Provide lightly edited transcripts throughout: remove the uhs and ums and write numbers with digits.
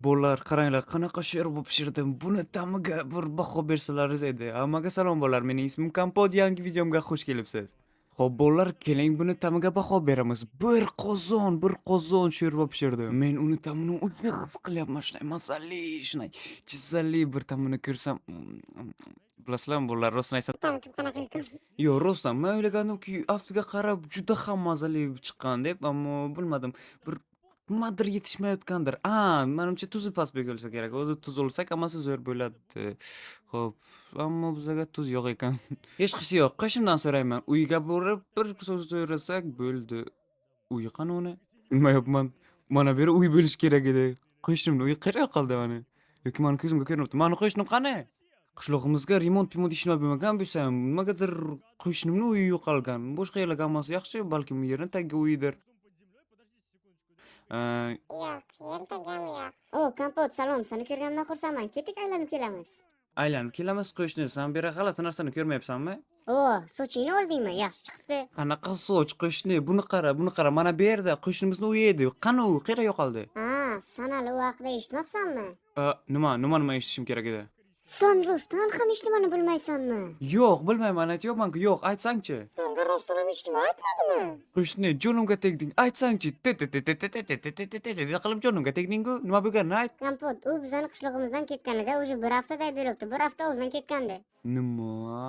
Bolalar qaranglar, qanaqa sho'rva pishirdim. Buni ta'miga bir baho bersalaringiz edi. Hammaga salom bolalar. Mening ismim Kompot. Yangi videomga xush kelibsiz. Xo'p, bolalar, keling buni ta'miga baho beramiz. Bir qozon sho'rva pishirdim. Men uni ta'mini o'zim his qilyapman. Shunday mazali, shunday chizzali bir ta'mini ko'rsam, bilasizlarmi bolalar, rostini aytsam, Qanaqa ekan? yo'q, rostdan men o'ylagandimki, aftiga qarab juda ham mazali chiqqan deb, ammo bilmadim. Bir nimadir yetishmayotgandir. Menimcha tuzi past bo'lsa kerak. O'zi tuz olsak, hammasi zo'r bo'ladi. Xo'p, ammo bizga tuz yo'q ekan. Hech qisi yo'q. Qo'shnimdan so'rayman. Uyga borib bir so'z so'rasak bo'ldi. Uy qani uni? Bilmayapman. Mana bu uy bo'lish kerak edi. Qo'shnimning uyi qayerga qoldi mana? Yoki meni ko'zimga ko'rinyapti. Mani qo'shnim qani? Qishlog'imizga remont ishlab bo'lmagan bo'lsa ham, nimagadir qo'shnimning uyi yo'qolgan. Boshqa yerlarga hammasi yaxshi, balkim yerni tagiga uyidir. Yo'q, yertagam yo'q. Kompot, salom. Seni ko'rganimdan xursandman. Ketdik, aylanib kelamiz. Aylanib kelamiz qo'shni. Sen bu yerga g'alati narsani ko'rmayapsanmi? Sochingni oldingmi? Yaxshi chiqibdi. Qanaqa soch qo'shni? Buni qara, buni qara. Mana bu yerda qo'shnimizning uyi edi. Qani u? Qayerga yo'qoldi? San hali u haqida eshitmabsanmi? Nima eshitishim kerak edi? Sen rostdan ham hech nimani bilmaysanmi? Yo'q, bilmayman, aytyapman-ku. Yo'q, aytsangchi. Senga rostdan ham hech kim aytmadimi? Qo'shni, jonimga tegding. Aytsangchi. Qilib jonimga tegding-ku. Nima bo'lganini ayt. Kompot, u bizani qishlog'imizdan ketganiga уже bir haftaday bo'libdi. Bir hafta o'zidan ketgandi. Nima?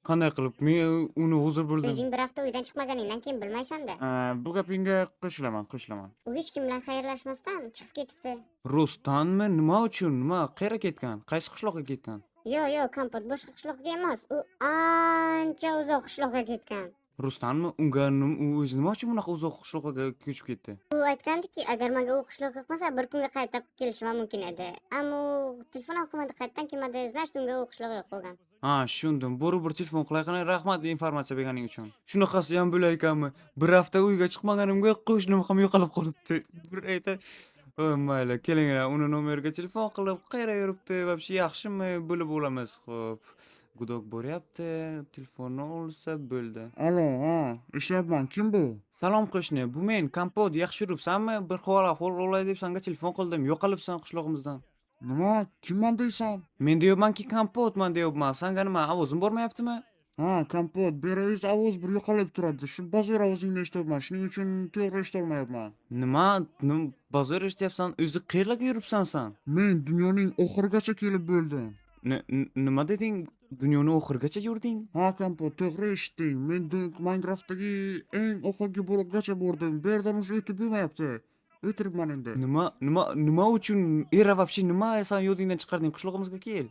Qanday qilib? Men uni hozir bildim. O'zing bir hafta uydan chiqmaganingdan keyin bilmaysan-da. Bu gapingga qo'shilaman. U hech kim bilan xayrlashmasdan chiqib ketibdi. Rostdanmi? Nima uchun? Nima? Qayerga ketgan? Qaysi qishloqqa ketgan? Yo'q, Kompot, boshqa qishloqqa emas. U ancha uzoq qishloqqa ketgan. Rustanmi? U o'zi nima uchun bunaqa uzoq qishloqqa ko'chib ketdi? U aytgandiki, agar menga u qishloq yoqmasa, bir kunga qaytib kelishim mumkin edi. Ammo telefon ham qilmadi, qaytdan kelmadi. Значит, unga u qishloq yo'q bo'lgan. Tushundim. Bir telefon qilay qani, rahmat informatsiya berganing uchun. Shunaqasi ham bo'lar ekanmi? Bir hafta uyga chiqmaganimga qo'shnim ham yo'qolib qolibdi. Bir ayta, mayli, kelinglar, uni nomeriga telefon qilib, qayerda yuribdi, вообще yaxshimi, bilib olamiz. Xo'p. Gudok bo'ryapti, telefonni olsa bo'ldi. Alo, eshityapman. Kim bu? Salom qo'shni, bu men Kompot. Yaxshi yuribsanmi? Bir ahvol olay deb senga telefon qildim. Yo'qolibsan qishlog'imizdan. Nima? Kimman deysan? Men deyapmanki Kompotman deyapman. Senga nima, ovozim bormayaptimi? Kompot, berayiz ovoz bir yo'qolib turadi. Shu bozor ovozingni eshityapman. Shuning uchun to'g'ri eshitolmayapman. Nima bozor eshityapsan? O'zi qayerlarga yuribsan sen? Men dunyoning oxirigacha kelib bo'ldim. Nima deding? Dunyoni oxirigacha yurding? Kompot, to'g'ri eshitding. Men Minecraftdagi eng oxirgi bo'lakgacha bordim. Bu yerdan o'sha o'tib bo'lmayapti. O'tiribman endi. Nima uchun? Era вообще nima sen yodingdan chiqarding? Qishlog'imizga kel.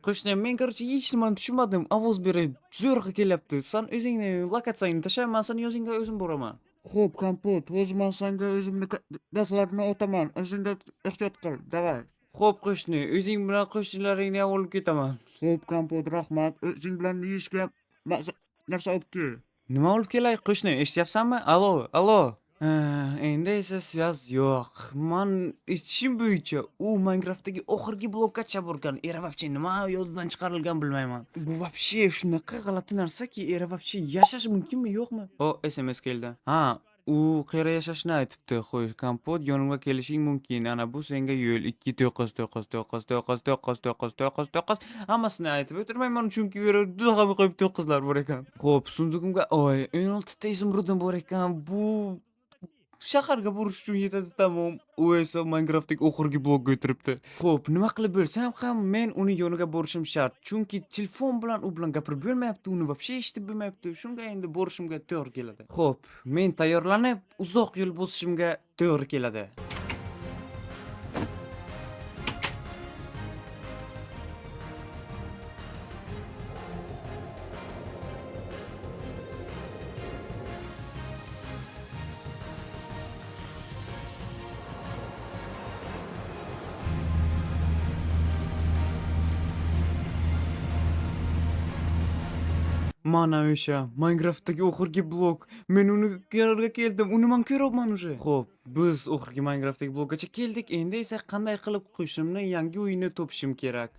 Qo'shni, men короче hech nimani tushunmadim. Ovoz beray, zo'rg'a kelyapti. Sen o'zingni lokatsiyangni tasha, men seni yozingga o'zim boraman. Xo'p, Kompot, hozir men senga o'zimni datlarini otaman. O'zingga ehtiyot qil. Davay. Xo'p qo'shni, o'zing bilan qo'shnilaringni ham olib ketaman. Xo'p, Kompot, rahmat. O'zing bilan yeyishga narsa olib kel. Nima olib kelay qo'shni? Eshityapsanmi? Allo. Endi esa svязь yo'q. Men eshitishim bo'yicha u Minecraftdagi oxirgi blokgacha borgan. Era вообще nima yodidan chiqarilgan bilmayman. Bu вообще shunaqa g'alati narsaki, era вообще yashash mumkinmi, yo'qmi? SMS keldi. U qayerda yashashni aytibdi. Xo'sh, Kompot, yonimga kelishing mumkin. Ana bu senga yo'l 299999999. Hammasini aytib o'tirmayman, chunki u yerda juda ham qo'yib 9lar bor ekan. Xo'p, sundugimga 16 ta izmrudim bor ekan. Bu shaharga borish uchun yetadi, tamom. U esa Minecraftdagi oxirgi blokga o'tiribdi. Xo'p, nima qilib bo'lsam ham men uni yoniga borishim shart, chunki telefon bilan u bilan gapirib bo'lmayapti, uni вообще eshitib bo'lmayapti. Shunga endi borishimga to'g'ri keladi. Xo'p, men tayyorlanib uzoq yo'l bosishimga to'g'ri keladi. Mana o'sha Minecraftdagi oxirgi blok. Men uni yerga keldim. Uni men ko'ryapman уже. Xo'p, biz oxirgi Minecraftdagi blokgacha keldik. Endi esa qanday qilib qo'shnimning yangi uyini topishim kerak.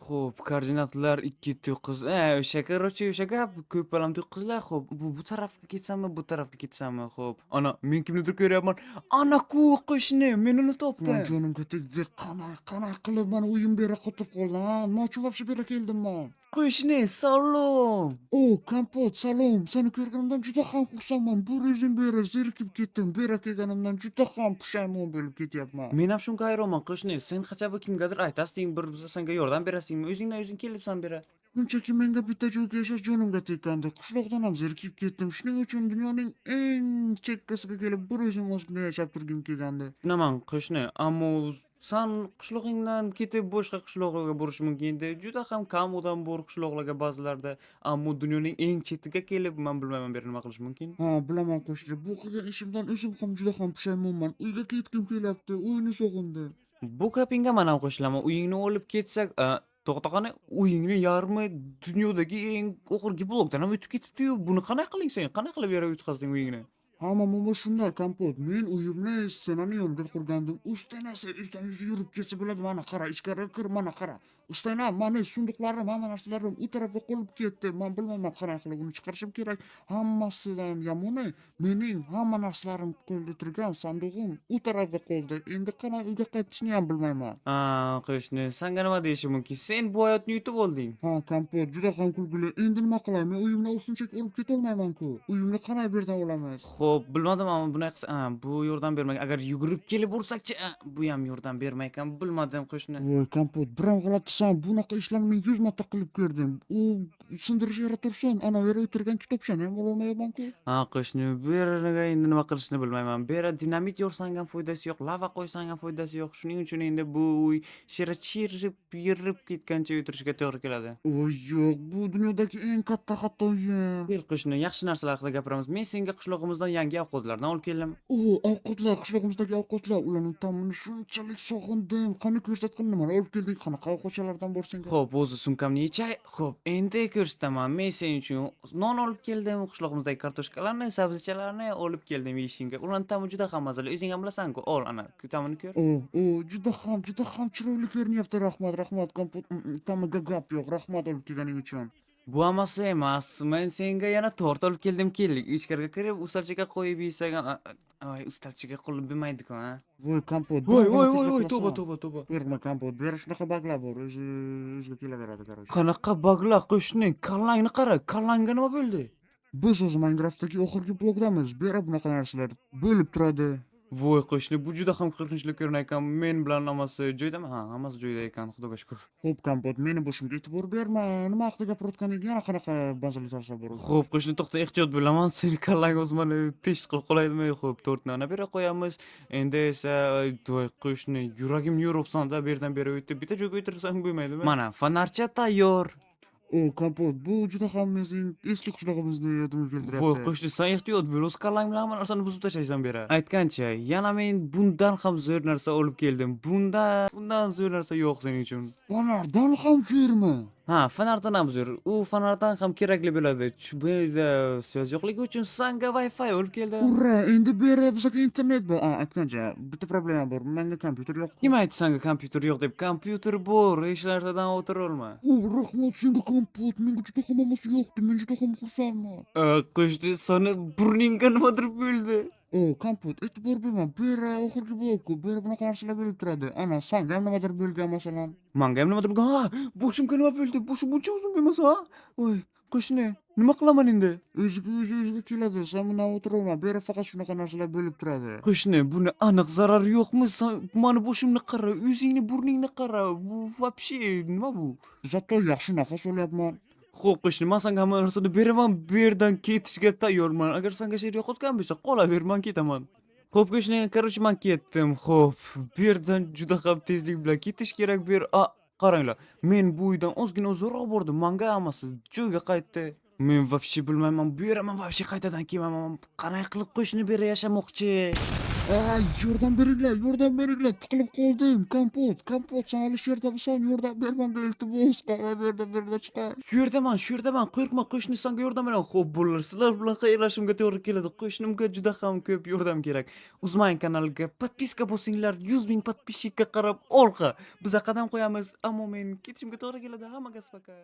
Xo'p, koordinatlar 2-9. O'sha короче, o'sha gap ko'p balam 9lar. Xo'p, bu tarafga ketsam, bu tarafga ketsam. Xo'p. Ana, men kimnidir ko'ryapman. Ana-ku qo'shni, men uni Lan topdim. jonimga tegdi. Qanday qilib mana uyim bera qotib qoldi, ha? Nima uchun вообще bera keldim men? Qo'shni, salom. O, Kompot, salom. Seni ko'rganimdan juda ham xursandman. Bir o'zim bera zerikib ketdim. Bera kelganimdan juda ham pushaymon bo'lib ketyapman. Men ham shunga hayronman, qo'shni. Sen qachon kimgadir aytasding, bir biza senga yordam berasingmi? O'zingdan o'zing kelibsan bera. Shunchaki menga bitta joyga yashash jonimga tekkandi. Qishloqdan ham zerikib ketdim. Shuning uchun dunyoning eng chekkasiga kelib bir o'zim ozgina yashab turgim kelgandi. Bilaman, qo'shni, ammo san qishlog'ingdan ketib boshqa qishloqlarga borish mumkin-da. Juda ham kam odam bor qishloqlarga ba'zilarda. Ammo dunyoning eng chetiga kelib, men bilmayman, bu nima qilish mumkin. Ha, bilaman qo'shni. Bu qilgan ishimdan o'zim ham juda ham pushaymonman. Uyga ketgim kelyapti. Uyni sog'indim. Bu gapingga men ham qo'shilaman. Uyingni olib ketsak, to'xta qani, uyingni yarmi dunyodagi eng oxirgi blokdan ham o'tib ketibdi-yu. Buni qanday qiling sen? Qanday qilib yara o'tqazding uyingni? Hamma muammo shunda, Kompot. Men uyimni stenani yoniga qurgandim. U stenasi ishdan yuzi yurib ketsa bo'ladi. Mana qara, ichkariga kir, mana qara. Stena, mani sunduqlarim, hamma narsalarim u tarafga qolib ketdi. Men bilmayman qanday qilib uni chiqarishim kerak. Hammasidan yomoni, mening hamma narsalarim qo'lda turgan sandig'im u tarafga qoldi. Endi qanday uyga qaytishni ham bilmayman. Qo'shni, senga nima deyishim mumkin? Sen bu hayotni yutib olding. Ha, Kompot, juda ham kulgili. Endi nima qilay? Men uyimni o'zimchalik olib ketolmayman-ku. Uyimni qanday berdan olamiz? Xo'p, bilmadim, ammo bunday qilsa, bu yordam bermay. Agar yugurib kelib ursakchi, bu ham yordam bermay ekan. Bilmadim, qo'shni. Voy, Kompot, biram g'alatisan. Bunaqa ishlarni men 100 marta qilib ko'rdim. U sindirish yara tursin, ana yera o'tirgan kitobchani ham ololmayapman-ku. Qo'shni, bu yerga endi nima qilishni bilmayman. Bu yerga dinamit yorsang ham foydasi yo'q, lava qo'ysang ham foydasi yo'q. Shuning uchun endi bu uy chirib, yirib ketgancha o'tirishga to'g'ri keladi. Voy, yo'q, bu dunyodagi eng katta xato uyim. Kel qo'shni, yaxshi narsalar haqida gapiramiz. Men senga qishlog'imizdan yangi ovqatlardan olib keldim. O, ovqatlar, qishlog'imizdagi ovqatlar, ularning ta'mini shunchalik sog'indim. Qani ko'rsatqin, nimani olib keldik? Qanaqa ovqatchalardan bor senga? Xo'p, o'zi sumkamni yechay. Xo'p, endi ko'rsataman. Men sening uchun non olib keldim, qishlog'imizdagi kartoshkalarni, sabzichalarni olib keldim yeyishingga. Ularning ta'mi juda ham mazali. O'zing ham bilasan-ku. Ol, ana, ta'mini ko'r. O, juda ham chiroyli ko'rinyapti. Rahmat, Kompot. Ta'miga gap yo'q. Rahmat olib kelganing uchun. Bu hammasi emas. Men senga yana tort olib keldim. Keldik. Ichkariga kirib, ustalchaga qo'yib yeysak, ustalchaga qo'yib bilmaydi-ku, ha. Voy, Kompot. Voy, to'ba. Berma, Kompot. Bera shunaqa baglar bor. O'ziga kelaveradi, qarang. Qanaqa bag'la qo'shni? Kallangni qara. Kallangga nima bo'ldi? Biz o'zi Minecraftdagi oxirgi blokdamiz. Bera bunaqa narsalar bo'lib turadi. Voy qo'shni, bu juda ham qo'rqinchli ko'rinar ekan. Men bilan hammasi joyidami? Ha, hammasi joyida ekan, xudoga shukr. Xo'p, Kompot, meni boshimga e'tibor berma. Nima haqida gapirayotganing yana qanaqa bazali narsa bor? Xo'p, qo'shni, to'xta, ehtiyot bo'laman. Seni kallang o'zmani test qilib qo'laydimi? Xo'p, 4 nona bera qo'yamiz. Endi esa, voy qo'shni, yuragim yo'ribsan-da, bu yerdan beri o'tib, bitta joyga o'tirsang bo'lmaydimi? Mana, fonarcha tayyor. O, Kompot, bu juda ham mening eski qishlog'imizni yodimga keltiryapti. Voy qo'shni, sen ehtiyot bo'l, o'z kallang bilan hamma narsani buzib tashlaysan bera. Aytgancha, yana men bundan ham zo'r narsa olib keldim. Bundan zo'r narsa yo'q sening uchun. Fonardan ham zo'rmi? Ha, fonardan ham zo'r. U fonardan ham kerakli bo'ladi. Bu yerda so'z yo'qligi uchun senga Wi-Fi olib keldim. Ura, endi bera bizga internet bor. Aytgancha, bitta problema bor. Menga kompyuter yo'q. Kim aytdi senga kompyuter yo'q deb? Kompyuter bor, hech narsadan o'tira olma. O, rahmat senga, Kompot. Menga juda ham hammasi yo'qdi. Men juda ham xursandman. Qo'shni, seni burningga nimadir bo'ldi. O, Kompot, e'tibor berma. Bera oxirgi blokku. Bera bunaqa narsalar bo'lib turadi. Ana, senga ham nimadir bo'lgan masalan. Menga ham nimadir bo'lgan. Ha, boshimga nima bo'ldi? Boshim buncha uzun bo'lmasa, ha? Voy, qo'shni, nima qilaman endi? O'ziga keladi. Sen bundan o'tirolma. Bera faqat shunaqa narsalar bo'lib turadi. Qo'shni, buni aniq zarar yo'qmi? Sen mani boshimni qara, o'zingni burningni qara. Bu вообще nima bu? Zato yaxshi nafas olyapman. Xo'p, qo'shni, men senga hamma narsani beraman. Bu yerdan ketishga tayyorman. Agar senga she'r yoqayotgan bo'lsa, qolaver, men ketaman. Xo'p, qo'shni, короче, men ketdim. Xo'p, bu yerdan juda ham tezlik bilan ketish kerak. Bu yer, qaranglar. Men bu uydan ozgina uzoqroq bordim. Menga hammasi joyiga qaytdi. Men вообще bilmayman. Bu yerga men вообще qaytadan kelmayman. Qanday qilib qo'shni bera yashamoqchi? Yordam beringlar, tiqilib qoldim. Kompot, sen Alisher tapasan, yordam ber menga iltimos, qara bu yerdan chiqay. Shu yerdaman, qo'rqma, qo'shni senga yordam beraman. Xo'p bo'ldi, sizlar bilan xayrlashishimga to'g'ri keladi. Qo'shnimga juda ham ko'p yordam kerak. Uzmang kanaliga podpiska bosinglar, 100 000 podpisчикка qarab olqa. Biz qadam qo'yamiz, ammo men ketishimga to'g'ri keladi. Hammaga spaka.